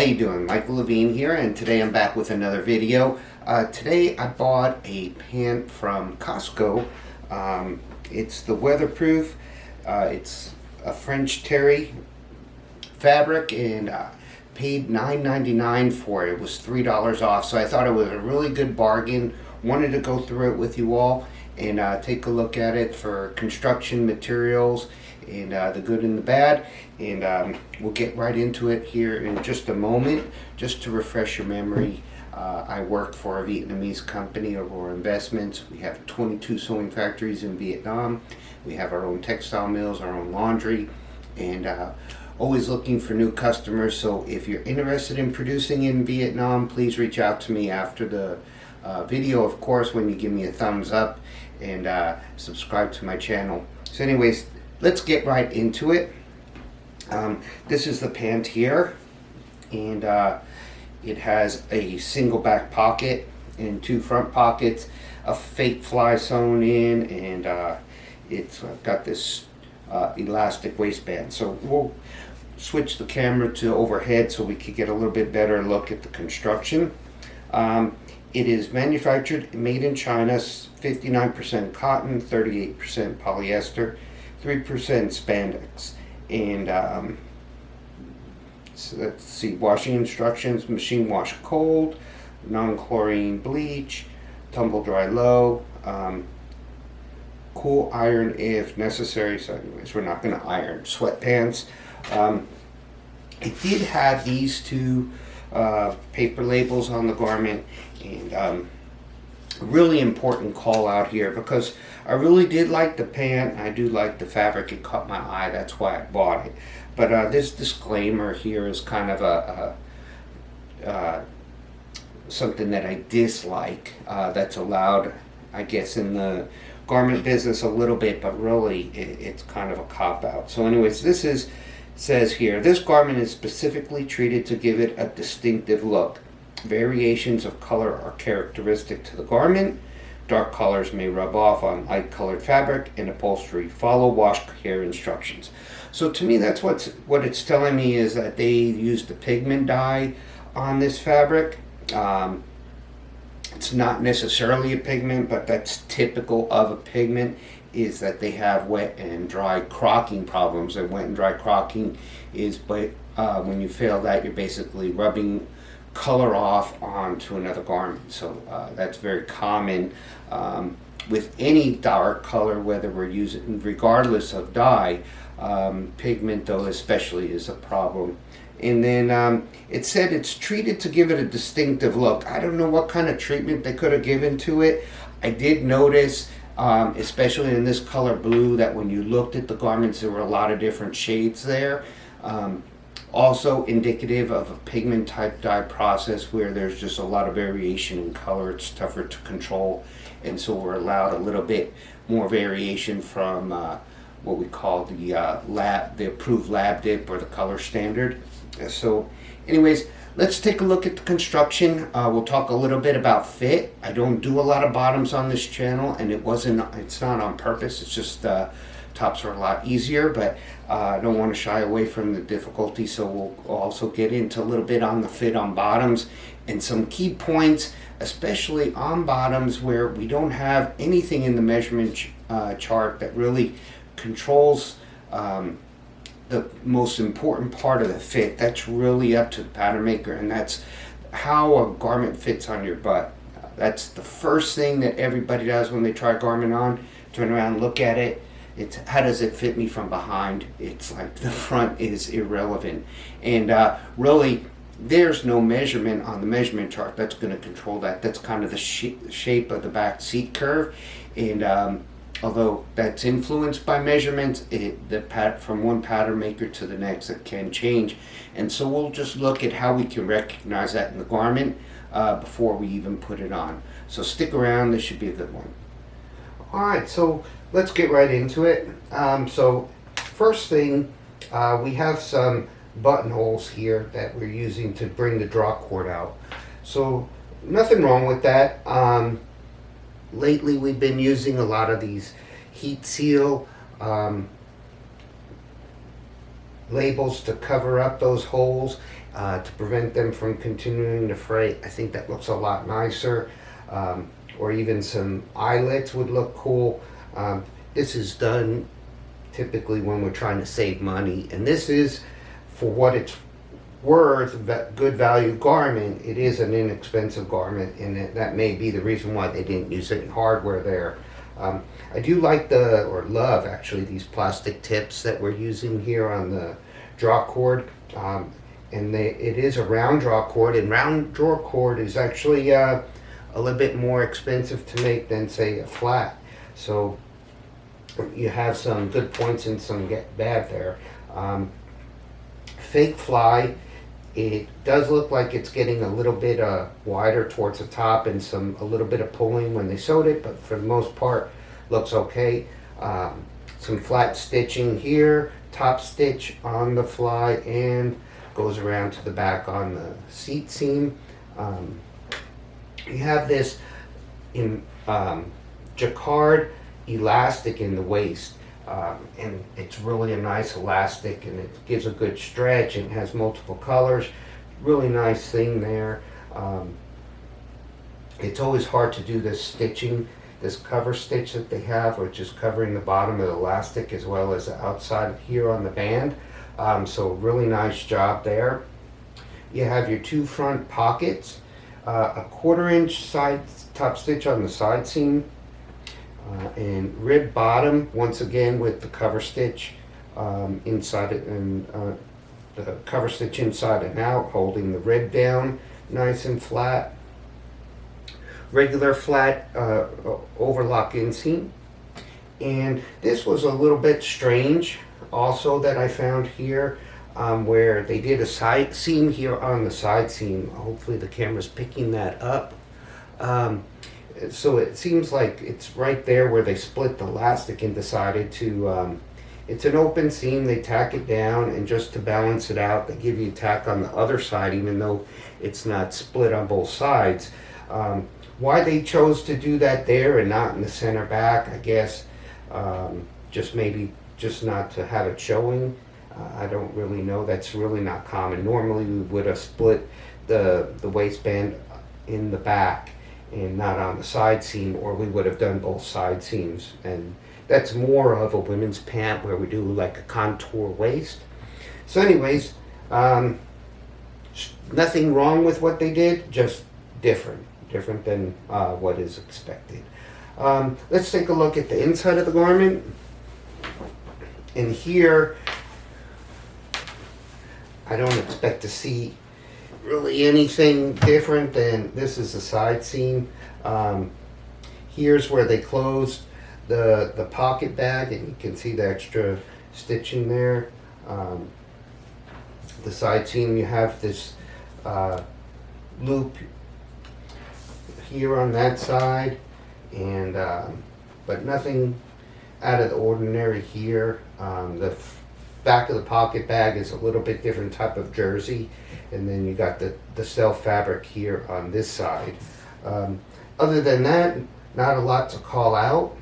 you doing? Mike.l.levine here, and today I'm back with another video. Today I bought a pant from Costco. It's the Weatherproof. It's a French terry fabric, and paid $9.99 for it. It was $3 off, so I thought it was a really good bargain. Wanted to go through it with you all and take a look at it for construction materials and the good and the bad, and we'll get right into it here in just a moment. Just to refresh your memory, I work for a Vietnamese company, Aurora Investments. We have 22 sewing factories in Vietnam. We have our own textile mills, our own laundry, and always looking for new customers. So if you're interested in producing in Vietnam, please reach out to me after the video, of course, when you give me a thumbs up and subscribe to my channel. So anyways, let's get right into it. This is the pant here, and it has a single back pocket and two front pockets, a fake fly sewn in, and it's got this elastic waistband. So we'll switch the camera to overhead so we can get a little bit better look at the construction. It is manufactured, made in China, 59% cotton, 38% polyester, 3% spandex. And so let's see, washing instructions: machine wash cold, non-chlorine bleach, tumble dry low, cool iron if necessary. So anyways, we're not going to iron sweatpants. It did have these two paper labels on the garment, and really important call out here, because I really did like the pant. I do like the fabric. It caught my eye. That's why I bought it. But this disclaimer here is kind of something that I dislike. That's allowed, I guess, in the garment business a little bit, but really it's kind of a cop-out. So anyways, says here, this garment is specifically treated to give it a distinctive look. Variations of color are characteristic to the garment. Dark colors may rub off on light colored fabric and upholstery. Follow wash care instructions. So to me, that's what it's telling me, is that they used the pigment dye on this fabric. It's not necessarily a pigment, but that's typical of a pigment, is that they have wet and dry crocking problems. And wet and dry crocking is, when you fail that, you're basically rubbing color off onto another garment. So that's very common with any dark color, whether we're using, regardless of dye. Pigment, though, especially, is a problem. And then it said it's treated to give it a distinctive look. I don't know what kind of treatment they could have given to it. I did notice, especially in this color blue, that when you looked at the garments, there were a lot of different shades there. Also indicative of a pigment type dye process where there's just a lot of variation in color. It's tougher to control, and so we're allowed a little bit more variation from what we call the approved lab dip, or the color standard. So anyways, let's take a look at the construction. We'll talk a little bit about fit. I don't do a lot of bottoms on this channel, and it's not on purpose. It's just tops are a lot easier, but I don't want to shy away from the difficulty, so we'll also get into a little bit on the fit on bottoms and some key points, especially on bottoms where we don't have anything in the measurement chart that really controls the most important part of the fit. That's really up to the pattern maker, and that's how a garment fits on your butt. That's the first thing that everybody does when they try a garment on. Turn around, look at it. It's, how does it fit me from behind? It's like the front is irrelevant, and really there's no measurement on the measurement chart that's going to control that. That's kind of the shape of the back seat curve, and although that's influenced by measurements, from one pattern maker to the next, it can change. And so we'll just look at how we can recognize that in the garment before we even put it on. So stick around, this should be a good one. Alright, so let's get right into it. So first thing, we have some buttonholes here that we're using to bring the draw cord out. So nothing wrong with that. Lately we've been using a lot of these heat seal labels to cover up those holes, to prevent them from continuing to fray. I think that looks a lot nicer. Or even some eyelets would look cool. This is done typically when we're trying to save money, and this is, for what it's worth, good value garment. It is an inexpensive garment, and that may be the reason why they didn't use any hardware there. I do like love actually, these plastic tips that we're using here on the draw cord. And it is a round draw cord, and round draw cord is actually a little bit more expensive to make than, say, a flat. So you have some good points and some bad there. Fake fly, it does look like it's getting a little bit wider towards the top, and a little bit of pulling when they sewed it, but for the most part looks okay. Some flat stitching here, top stitch on the fly, and goes around to the back on the seat seam. You have this in jacquard elastic in the waist, and it's really a nice elastic, and it gives a good stretch, and has multiple colors. Really nice thing there. It's always hard to do this stitching, this cover stitch that they have, which is covering the bottom of the elastic as well as the outside here on the band. So really nice job there. You have your two front pockets, a 1/4 inch side top stitch on the side seam, and rib bottom once again with the cover stitch inside it, and the cover stitch inside and out, holding the rib down nice and flat. Regular flat overlock inseam. And this was a little bit strange also that I found here, where they did a side seam here on the side seam. Hopefully the camera's picking that up. So it seems like it's right there where they split the elastic and decided to, it's an open seam, they tack it down, and just to balance it out, they give you tack on the other side, even though it's not split on both sides. Why they chose to do that there and not in the center back, I guess, just not to have it showing. I don't really know. That's really not common. Normally we would have split the waistband in the back and not on the side seam, or we would have done both side seams. And that's more of a women's pant where we do like a contour waist. So anyways, nothing wrong with what they did, just different than what is expected. Let's take a look at the inside of the garment. And here, I don't expect to see really anything different than this is the side seam. Here's where they closed the pocket bag, and you can see the extra stitching there. The side seam, you have this loop here on that side, and but nothing out of the ordinary here. The back of the pocket bag is a little bit different type of jersey, and then you got the self fabric here on this side. Other than that, not a lot to call out.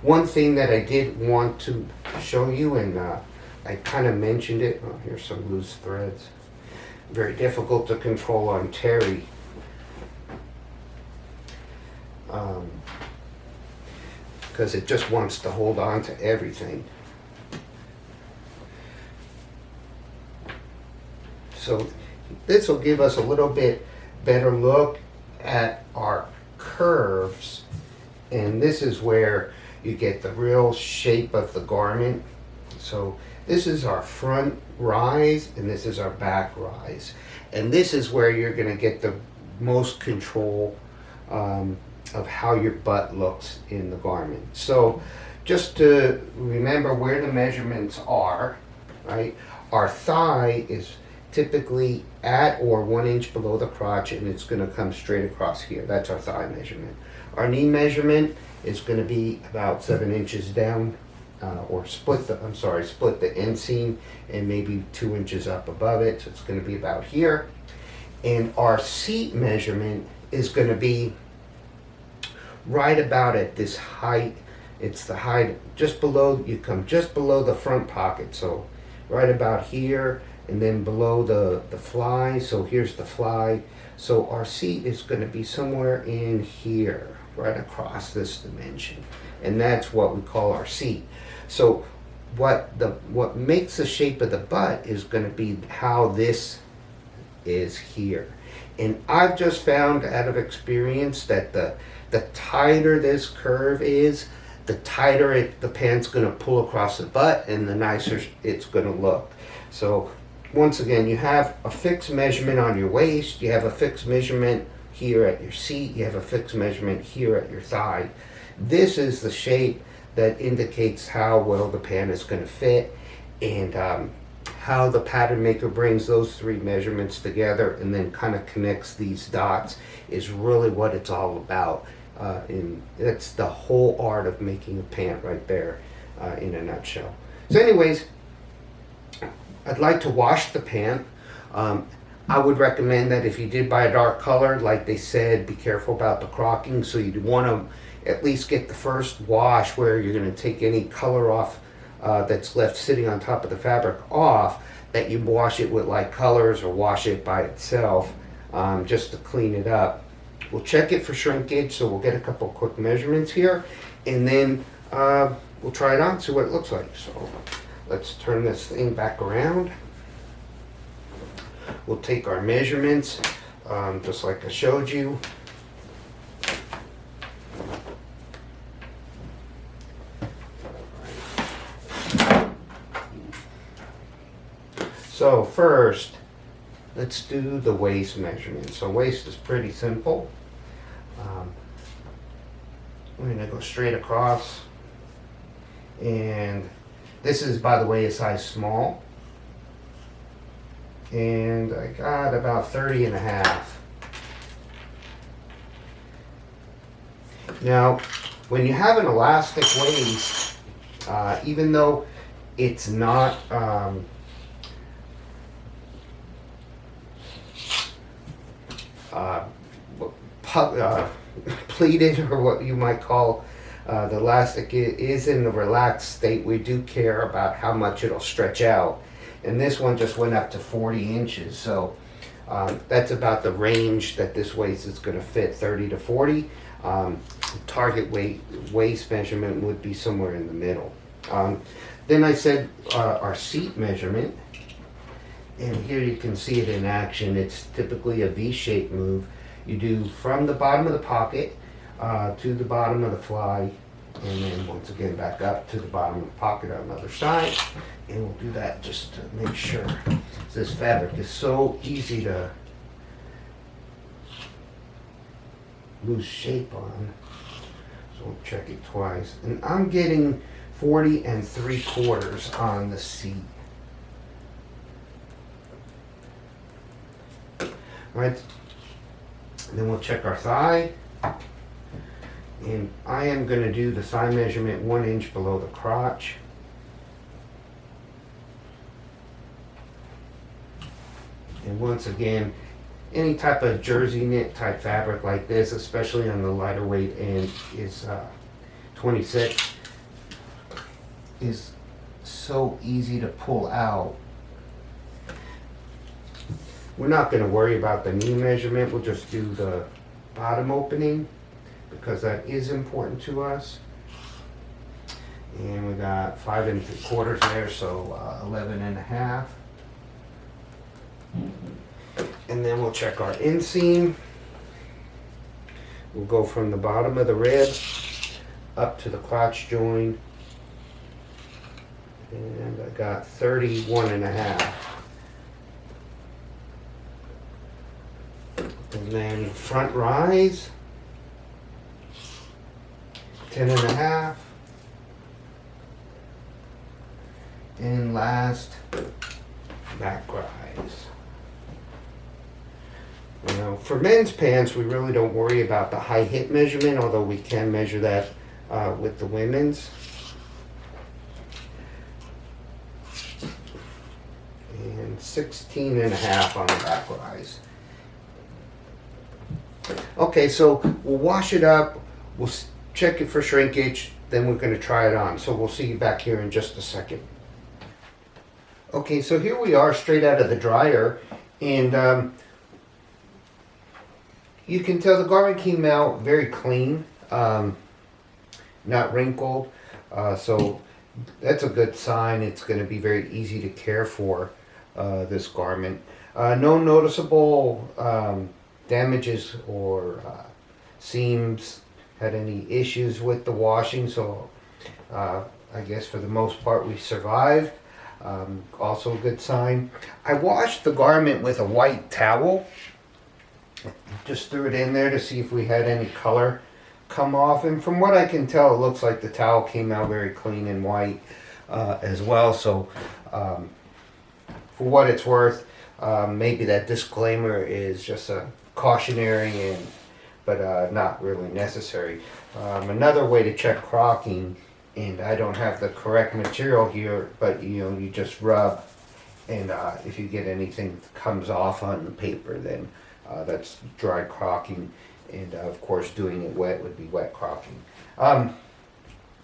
One thing that I did want to show you, and I kind of mentioned it. Oh, here's some loose threads. Very difficult to control on terry. Because it just wants to hold on to everything. So this will give us a little bit better look at our curves, and this is where you get the real shape of the garment. So this is our front rise, and this is our back rise, and this is where you're going to get the most control of how your butt looks in the garment. So just to remember where the measurements are, right? Our thigh is typically at or 1 inch below the crotch, and it's going to come straight across here. That's our thigh measurement. Our knee measurement is going to be about 7 inches down, or split the inseam and maybe 2 inches up above it. So it's going to be about here. And our seat measurement is going to be right about at this height. It's the height just below, you come just below the front pocket. So right about here, and then below the fly, so here's the fly. So our seat is going to be somewhere in here, right across this dimension. And that's what we call our seat. So what makes the shape of the butt is going to be how this is here. And I've just found out of experience that the tighter this curve is, the tighter the pant's going to pull across the butt, and the nicer it's going to look. So once again, you have a fixed measurement on your waist, you have a fixed measurement here at your seat, you have a fixed measurement here at your thigh. This is the shape that indicates how well the pant is going to fit, and how the pattern maker brings those three measurements together and then kind of connects these dots is really what it's all about. And that's the whole art of making a pant right there, in a nutshell. So anyways, I'd like to wash the pant. I would recommend that if you did buy a dark color, like they said, be careful about the crocking. So you'd want to at least get the first wash where you're going to take any color off that's left sitting on top of the fabric off, that you wash it with light colors or wash it by itself, just to clean it up. We'll check it for shrinkage, so we'll get a couple quick measurements here, and then we'll try it on, see what it looks like. So let's turn this thing back around. We'll take our measurements, just like I showed you. So first, let's do the waist measurement. So waist is pretty simple. We're going to go straight across. And this is, by the way, a size small. And I got about 30 and a half. Now, when you have an elastic waist, even though it's not pleated, or what you might call the elastic is in the relaxed state, we do care about how much it'll stretch out. And this one just went up to 40 inches. So that's about the range that this waist is going to fit, 30 to 40. Target waist measurement would be somewhere in the middle. Then I said our seat measurement. And here you can see it in action. It's typically a V-shaped move. You do from the bottom of the pocket to the bottom of the fly, and then once again back up to the bottom of the pocket on the other side. And we'll do that just to make sure. This fabric is so easy to lose shape on. So we'll check it twice. And I'm getting 40 3/4 on the seat. Right, then we'll check our thigh, and I am going to do the thigh measurement 1 inch below the crotch. And once again, any type of jersey knit type fabric like this, especially on the lighter weight end, is 26, is so easy to pull out. We're not going to worry about the knee measurement. We'll just do the bottom opening because that is important to us. And we got 5 3/4 there, so 11 and a half. And then we'll check our inseam. We'll go from the bottom of the rib up to the crotch joint. And I got 31 and a half. And then front rise, 10 and a half. And last, back rise. You know, for men's pants, we really don't worry about the high hip measurement, although we can measure that with the women's. And 16 and a half on the back rise. Okay, so we'll wash it up, we'll check it for shrinkage, then we're going to try it on. So we'll see you back here in just a second. Okay, so here we are straight out of the dryer, and you can tell the garment came out very clean, not wrinkled, so that's a good sign. It's going to be very easy to care for, this garment. No noticeable damages or seams had any issues with the washing, so I guess for the most part we survived. Also a good sign. I washed the garment with a white towel. Just threw it in there to see if we had any color come off, and from what I can tell, it looks like the towel came out very clean and white as well. So for what it's worth, maybe that disclaimer is just a cautionary, but not really necessary. Another way to check crocking, and I don't have the correct material here, but you just rub, and if you get anything that comes off on the paper, then that's dry crocking, and of course doing it wet would be wet crocking.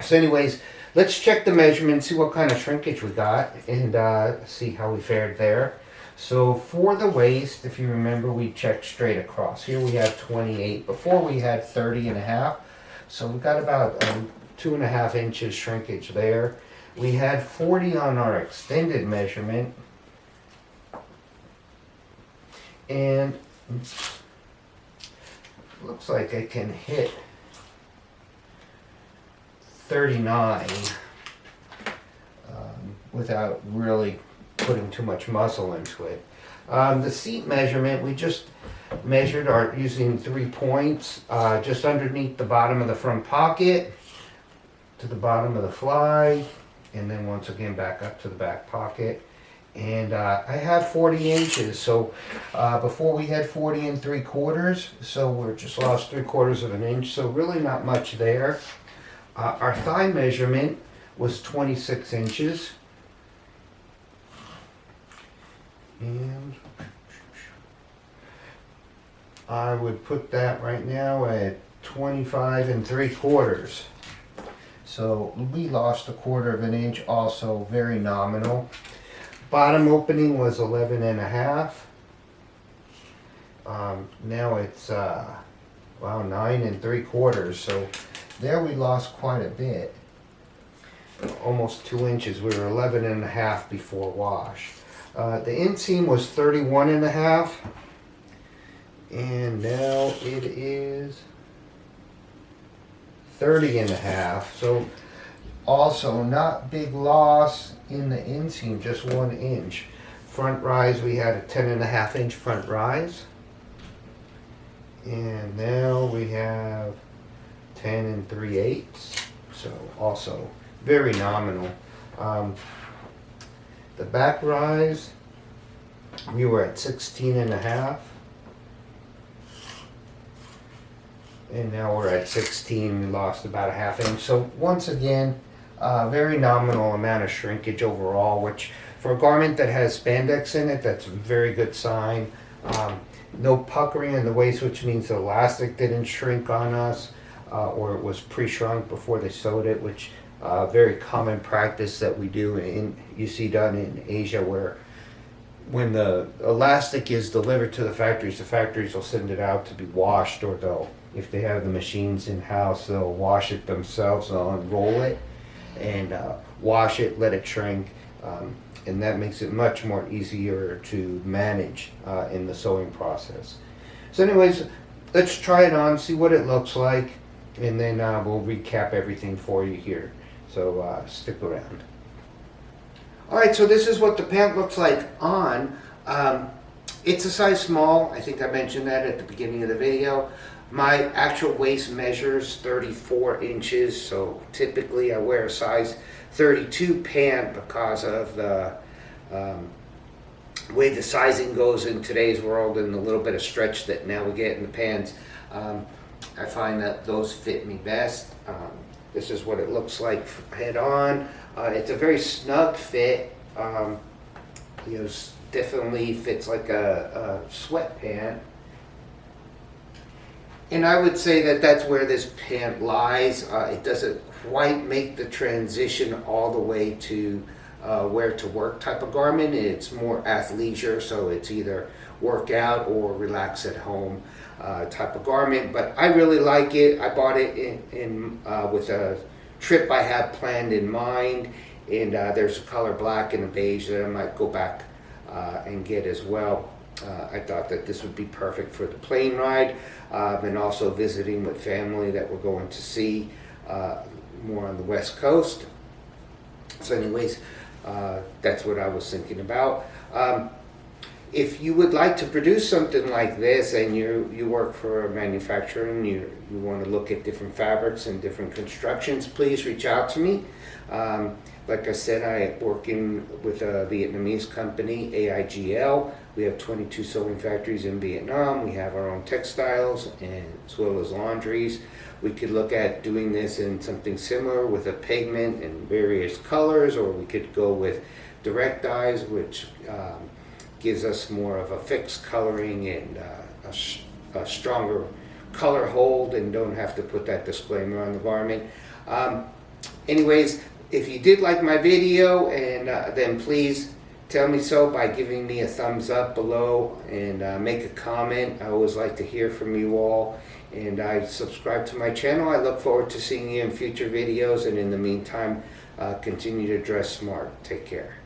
So anyways, let's check the measurement, see what kind of shrinkage we got, and see how we fared there. So for the waist, if you remember, we checked straight across. Here we have 28. Before we had 30 and a half. So we got about 2.5 inches shrinkage there. We had 40 on our extended measurement. And looks like I can hit 39 without really putting too much muscle into it. The seat measurement, we just measured using 3 points, just underneath the bottom of the front pocket to the bottom of the fly, and then once again back up to the back pocket. And I have 40 inches, so before we had 40 3/4, so we're just lost 3/4 of an inch, so really not much there. Our thigh measurement was 26 inches. And I would put that right now at 25 3/4. So we lost 1/4 of an inch, also very nominal. Bottom opening was 11 and a half. Now it's 9 3/4. So there we lost quite a bit, almost 2 inches. We were 11 and a half before wash. The inseam was 31 and a half, and now it is 30 and a half. So also not big loss in the inseam, just 1 inch. Front rise, we had a 10 and a half inch front rise, and now we have 10 3/8. So also very nominal. The back rise, we were at 16 and a half, and now we're at 16. We lost about a half inch. So once again, very nominal amount of shrinkage overall, which for a garment that has spandex in it, that's a very good sign. No puckering in the waist, which means the elastic didn't shrink on us, or it was pre-shrunk before they sewed it, which very common practice that we do you see done in Asia, where when the elastic is delivered to the factories will send it out to be washed, or if they have the machines in house, they'll wash it themselves. They'll unroll it and wash it, let it shrink, and that makes it much more easier to manage in the sewing process. So anyways, let's try it on, see what it looks like, and then we'll recap everything for you here. So stick around. Alright, so this is what the pant looks like on. It's a size small. I think I mentioned that at the beginning of the video. My actual waist measures 34 inches, so typically I wear a size 32 pant because of the way the sizing goes in today's world and the little bit of stretch that now we get in the pants. I find that those fit me best. This is what it looks like head on. It's a very snug fit. Definitely fits like a sweat pant. And I would say that that's where this pant lies. It doesn't quite make the transition all the way to wear to work type of garment. It's more athleisure, so it's either work out or relax at home type of garment. But I really like it. I bought it in with a trip I have planned in mind, and there's a color black and a beige that I might go back and get as well. I thought that this would be perfect for the plane ride, and also visiting with family that we're going to see more on the West Coast. So anyways, that's what I was thinking about. If you would like to produce something like this, and you work for a manufacturer and you want to look at different fabrics and different constructions, please reach out to me. Like I said, I work with a Vietnamese company, AIGL. We have 22 sewing factories in Vietnam. We have our own textiles and as well as laundries. We could look at doing this in something similar with a pigment in various colors, or we could go with direct dyes, which gives us more of a fixed coloring and a stronger color hold, and don't have to put that disclaimer on the garment. Anyways, if you did like my video, and then please tell me so by giving me a thumbs up below, and make a comment. I always like to hear from you all, and I subscribe to my channel. I look forward to seeing you in future videos, and in the meantime, continue to dress smart. Take care.